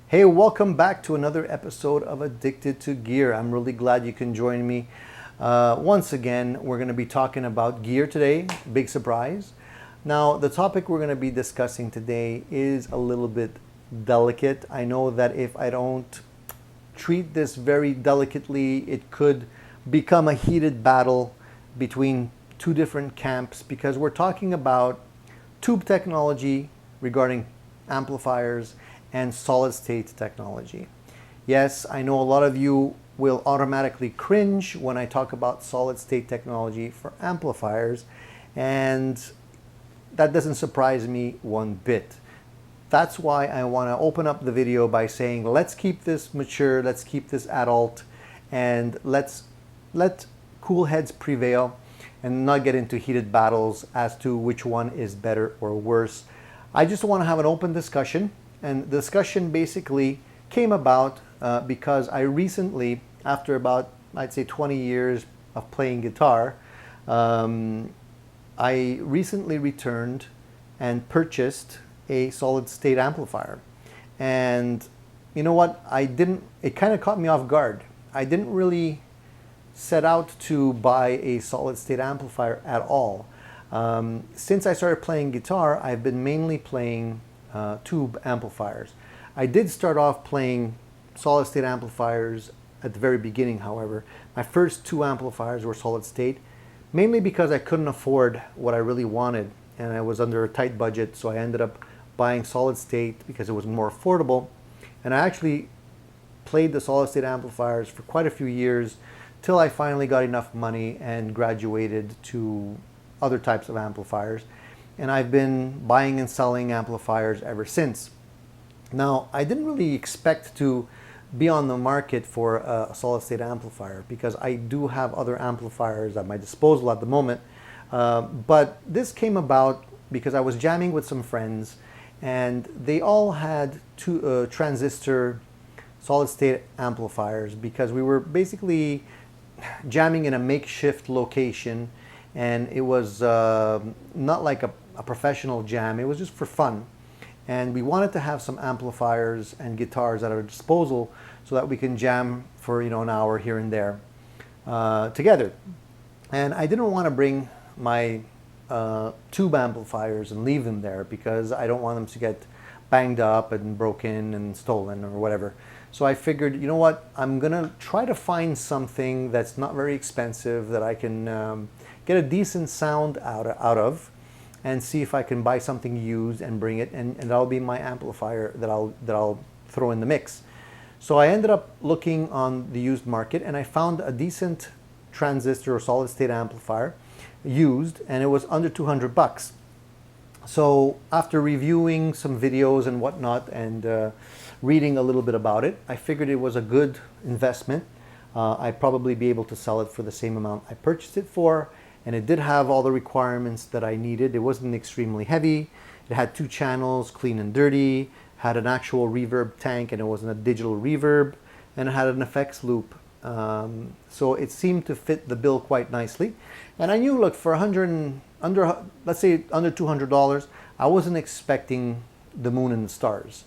Hey, welcome back to another episode of Addicted to Gear. I'm really glad you can join me. Once again, we're going to be talking about gear today. Big surprise. Now, the topic we're going to be discussing today is a little bit delicate. I know that if I don't treat this very delicately, it could become a heated battle between two different camps because we're talking about tube technology regarding amplifiers and solid state technology. Yes, I know a lot of you will automatically cringe when I talk about solid state technology for amplifiers, and that doesn't surprise me one bit. That's why I want to open up the video by saying let's keep this mature, let's keep this adult, and let cool heads prevail and not get into heated battles as to which one is better or worse. I just want to have an open discussion. And the discussion basically came about because I recently, after about, I'd say 20 years of playing guitar, I recently returned and purchased a solid state amplifier. And you know what? It kind of caught me off guard. I didn't really set out to buy a solid state amplifier at all. Since I started playing guitar, I've been mainly playing tube amplifiers. I did start off playing solid state amplifiers at the very beginning, however. My first two amplifiers were solid state, mainly because I couldn't afford what I really wanted and I was under a tight budget, so I ended up buying solid state because it was more affordable. And I actually played the solid state amplifiers for quite a few years till I finally got enough money and graduated to other types of amplifiers. And I've been buying and selling amplifiers ever since. Now, I didn't really expect to be on the market for a solid state amplifier because I do have other amplifiers at my disposal at the moment. But this came about because I was jamming with some friends and they all had two transistor solid state amplifiers because we were basically jamming in a makeshift location, and it was not like a professional jam. It was just for fun, and we wanted to have some amplifiers and guitars at our disposal so that we can jam for an hour here and there together. And I didn't want to bring my tube amplifiers and leave them there because I don't want them to get banged up and broken and stolen or whatever. So I figured, you know what, I'm gonna try to find something that's not very expensive that I can get a decent sound out of, and see if I can buy something used and bring it, and that'll be my amplifier that I'll throw in the mix. So I ended up looking on the used market and I found a decent transistor or solid state amplifier used, and it was under 200 bucks. So after reviewing some videos and whatnot and reading a little bit about it, I figured it was a good investment. I'd probably be able to sell it for the same amount I purchased it for. And it did have all the requirements that I needed. It wasn't extremely heavy. It had two channels, clean and dirty, had an actual reverb tank, and it wasn't a digital reverb, and it had an effects loop. So it seemed to fit the bill quite nicely. And I knew, look, for let's say under $200, I wasn't expecting the moon and the stars.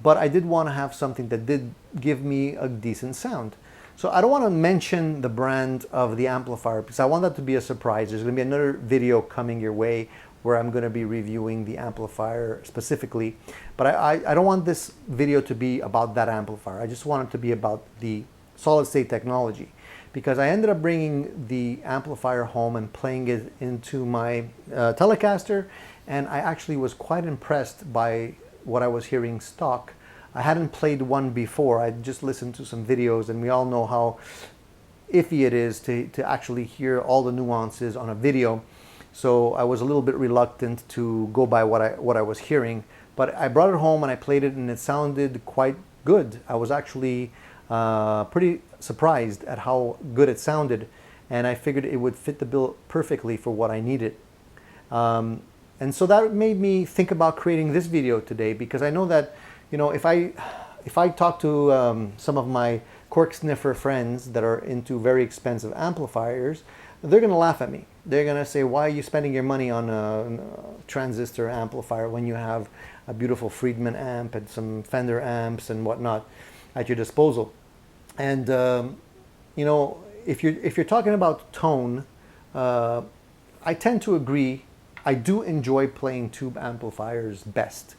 But I did want to have something that did give me a decent sound. So I don't want to mention the brand of the amplifier because I want that to be a surprise. There's going to be another video coming your way where I'm going to be reviewing the amplifier specifically. But I don't want this video to be about that amplifier. I just want it to be about the solid state technology, because I ended up bringing the amplifier home and playing it into my Telecaster, and I actually was quite impressed by what I was hearing stock. I hadn't played one before. I just listened to some videos, and we all know how iffy it is to actually hear all the nuances on a video. So I was a little bit reluctant to go by what I was hearing. But I brought it home and I played it, and it sounded quite good. I was actually pretty surprised at how good it sounded, and I figured it would fit the bill perfectly for what I needed. And so that made me think about creating this video today, because I know that if I talk to some of my cork sniffer friends that are into very expensive amplifiers, they're going to laugh at me. They're going to say, why are you spending your money on a transistor amplifier when you have a beautiful Friedman amp and some Fender amps and whatnot at your disposal? And you know, if you're talking about tone, I tend to agree. I do enjoy playing tube amplifiers best.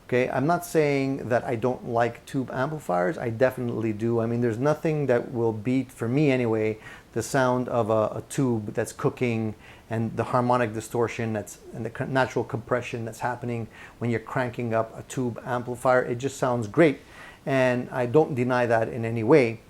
Okay, I'm not saying that I don't like tube amplifiers. I definitely do. I mean, there's nothing that will beat, for me anyway, the sound of a tube that's cooking, and the harmonic distortion and the natural compression that's happening when you're cranking up a tube amplifier. It just sounds great, and I don't deny that in any way.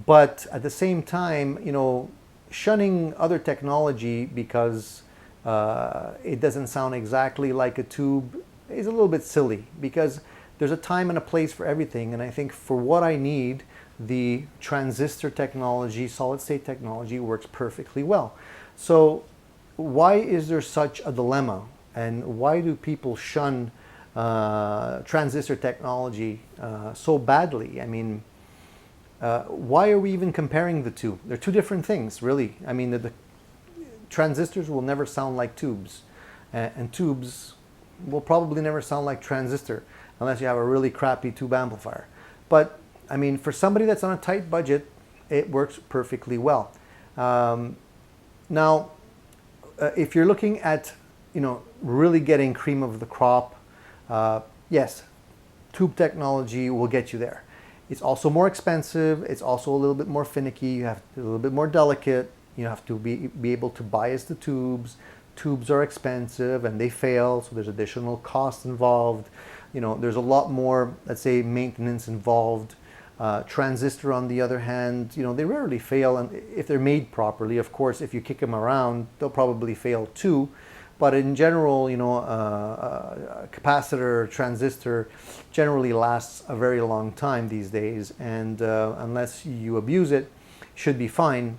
But at the same time, you know, shunning other technology because it doesn't sound exactly like a tube is a little bit silly, because there's a time and a place for everything. And I think for what I need, the transistor technology, solid state technology works perfectly well. So why is there such a dilemma? And why do people shun transistor technology so badly? I mean, why are we even comparing the two? They're two different things, really. I mean, the transistors will never sound like tubes, and tubes will probably never sound like transistor unless you have a really crappy tube amplifier. But I mean, for somebody that's on a tight budget, it works perfectly well. Now, if you're looking at, you know, really getting cream of the crop, yes, tube technology will get you there. It's also more expensive. It's also a little bit more finicky. You have to be a little bit more delicate. You have to be able to bias the tubes. Tubes are expensive and they fail, so there's additional costs involved. You know, there's a lot more, let's say, maintenance involved. Transistor, on the other hand, you know, they rarely fail, and if they're made properly. Of course, if you kick them around, they'll probably fail too. But in general, you know, a capacitor, transistor generally lasts a very long time these days, and unless you abuse it, should be fine.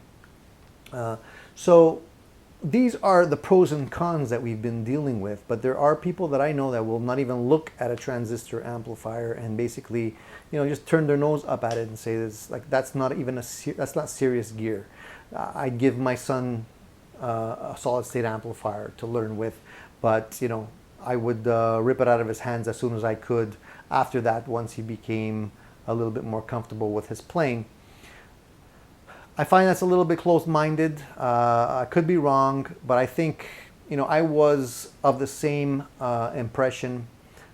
So these are the pros and cons that we've been dealing with, but there are people that I know that will not even look at a transistor amplifier and basically, you know, just turn their nose up at it and say, this, like, that's not even that's not serious gear. I'd give my son a solid state amplifier to learn with, but you know, I would rip it out of his hands as soon as I could after that, once he became a little bit more comfortable with his playing. I find that's a little bit closed-minded. I could be wrong, but I think, you know, I was of the same impression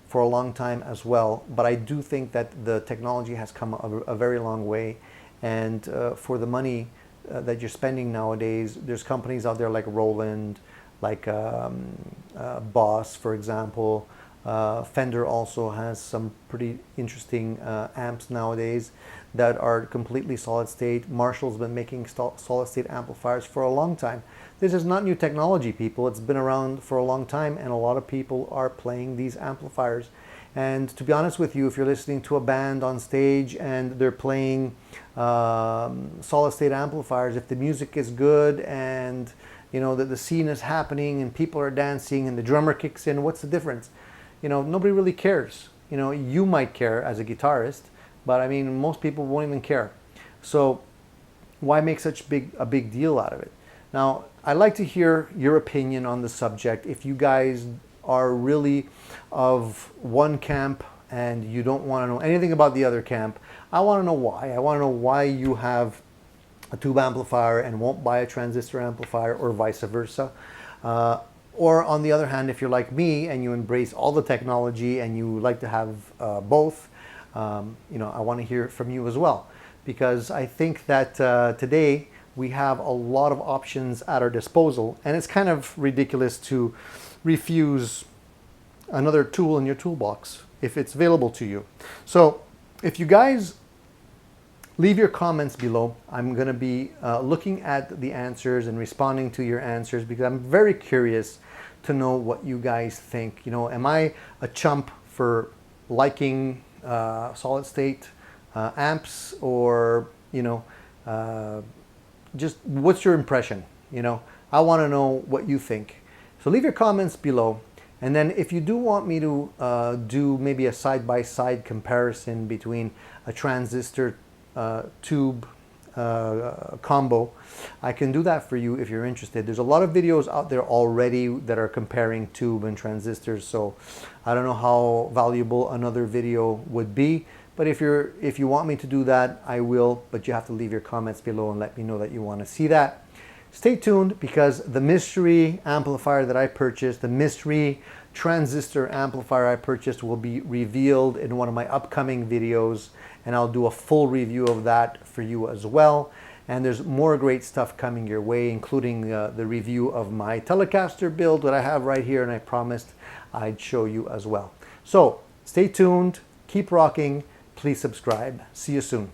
for a long time as well. But I do think that the technology has come a very long way, and for the money that you're spending nowadays, there's companies out there like Roland, like Boss, for example. Fender also has some pretty interesting amps nowadays that are completely solid state. Marshall's been making solid state amplifiers for a long time. This is not new technology, people. It's been around for a long time, and a lot of people are playing these amplifiers. And to be honest with you, if you're listening to a band on stage and they're playing solid state amplifiers, if the music is good and you know that the scene is happening and people are dancing and the drummer kicks in, what's the difference? You know, nobody really cares. You know, you might care as a guitarist, but I mean, most people won't even care. So why make such a big deal out of it? Now, I'd like to hear your opinion on the subject. If you guys are really of one camp and you don't want to know anything about the other camp, I want to know why. I want to know why you have a tube amplifier and won't buy a transistor amplifier, or vice versa. Or on the other hand, if you're like me and you embrace all the technology and you like to have both, you know, I want to hear from you as well, because I think that today we have a lot of options at our disposal, and it's kind of ridiculous to refuse another tool in your toolbox if it's available to you. So if you guys leave your comments below, I'm going to be looking at the answers and responding to your answers, because I'm very curious to know what you guys think. You know, am I a chump for liking solid state amps, or, you know, just what's your impression? You know, I want to know what you think. So leave your comments below. And then if you do want me to do maybe a side-by-side comparison between a transistor tube combo, I can do that for you if you're interested. There's a lot of videos out there already that are comparing tube and transistors, so I don't know how valuable another video would be, but if you want me to do that, I will, but you have to leave your comments below and let me know that you want to see that. Stay tuned, because the mystery amplifier that I purchased, the mystery transistor amplifier I purchased, will be revealed in one of my upcoming videos, and I'll do a full review of that for you as well. And there's more great stuff coming your way, including the review of my Telecaster build that I have right here, and I promised I'd show you as well. So stay tuned, keep rocking, please subscribe. See you soon.